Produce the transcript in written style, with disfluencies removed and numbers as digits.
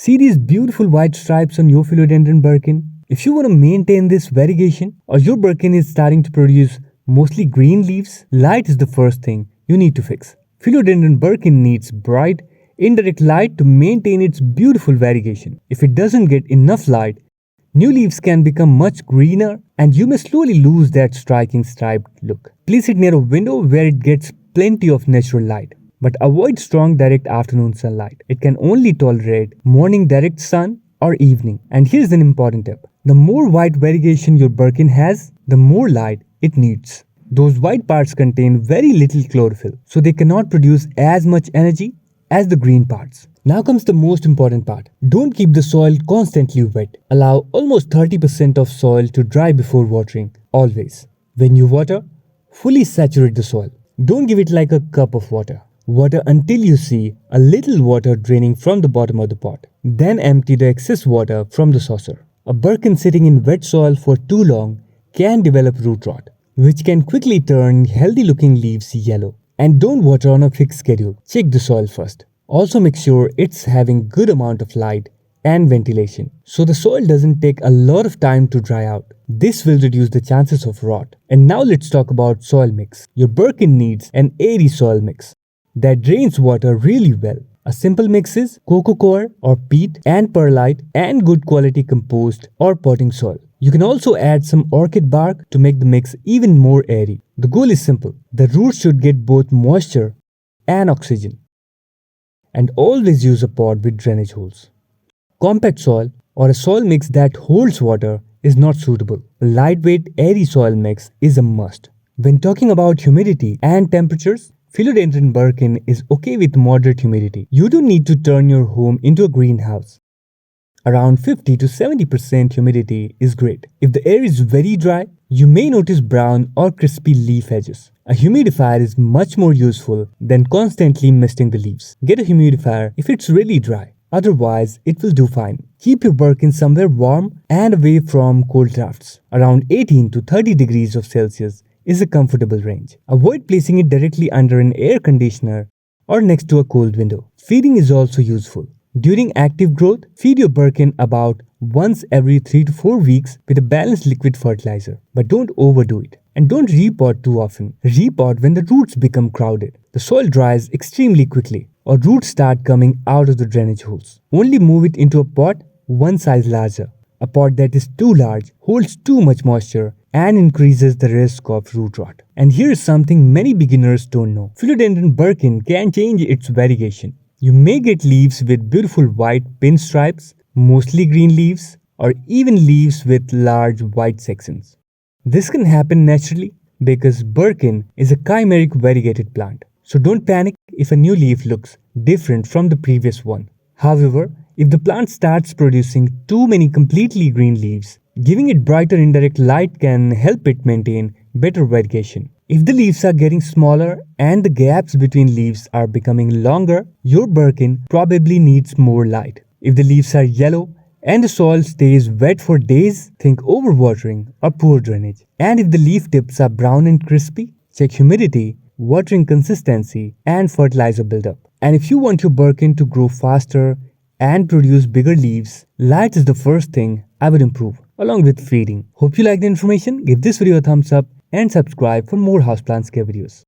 See these beautiful white stripes on your Philodendron Birkin? If you want to maintain this variegation, or your Birkin is starting to produce mostly green leaves, light is the first thing you need to fix. Philodendron Birkin needs bright, indirect light to maintain its beautiful variegation. If it doesn't get enough light, new leaves can become much greener and you may slowly lose that striking striped look. Place it near a window where it gets plenty of natural light. But avoid strong direct afternoon sunlight. It can only tolerate morning direct sun or evening. And here's an important tip. The more white variegation your Birkin has, the more light it needs. Those white parts contain very little chlorophyll, so they cannot produce as much energy as the green parts. Now comes the most important part. Don't keep the soil constantly wet. Allow almost 30% of soil to dry before watering, always. When you water, fully saturate the soil. Don't give it like a cup of water. Water until you see a little water draining from the bottom of the pot. Then empty the excess water from the saucer. A Birkin sitting in wet soil for too long can develop root rot, which can quickly turn healthy looking leaves yellow. And don't water on a fixed schedule. Check the soil first. Also make sure it's having good amount of light and ventilation, so the soil doesn't take a lot of time to dry out. This will reduce the chances of rot. And now let's talk about soil mix. Your Birkin needs an airy soil mix that drains water really well. A simple mix is coco coir or peat and perlite and good quality compost or potting soil. You can also add some orchid bark to make the mix even more airy. The goal is simple. The roots should get both moisture and oxygen. And always use a pot with drainage holes. Compact soil or a soil mix that holds water is not suitable. A lightweight airy soil mix is a must. When talking about humidity and temperatures, Philodendron Birkin is okay with moderate humidity. You don't need to turn your home into a greenhouse. Around 50 to 70% humidity is great. If the air is very dry, you may notice brown or crispy leaf edges. A humidifier is much more useful than constantly misting the leaves. Get a humidifier if it's really dry. Otherwise, it will do fine. Keep your Birkin somewhere warm and away from cold drafts. Around 18 to 30 degrees of Celsius is a comfortable range. Avoid placing it directly under an air conditioner or next to a cold window. Feeding is also useful. During active growth, feed your Birkin about once every 3 to 4 weeks with a balanced liquid fertilizer. But don't overdo it. And don't repot too often. Repot when the roots become crowded. The soil dries extremely quickly or roots start coming out of the drainage holes. Only move it into a pot one size larger. A pot that is too large holds too much moisture and increases the risk of root rot. And here is something many beginners don't know. Philodendron Birkin can change its variegation. You may get leaves with beautiful white pinstripes, mostly green leaves, or even leaves with large white sections. This can happen naturally because Birkin is a chimeric variegated plant. So don't panic if a new leaf looks different from the previous one. However, if the plant starts producing too many completely green leaves, giving it brighter indirect light can help it maintain better variegation. If the leaves are getting smaller and the gaps between leaves are becoming longer, your Birkin probably needs more light. If the leaves are yellow and the soil stays wet for days, think overwatering or poor drainage. And if the leaf tips are brown and crispy, check humidity, watering consistency, and fertilizer buildup. And if you want your Birkin to grow faster and produce bigger leaves, light is the first thing I would improve, along with feeding. Hope you liked the information. Give this video a thumbs up and subscribe for more houseplant care videos.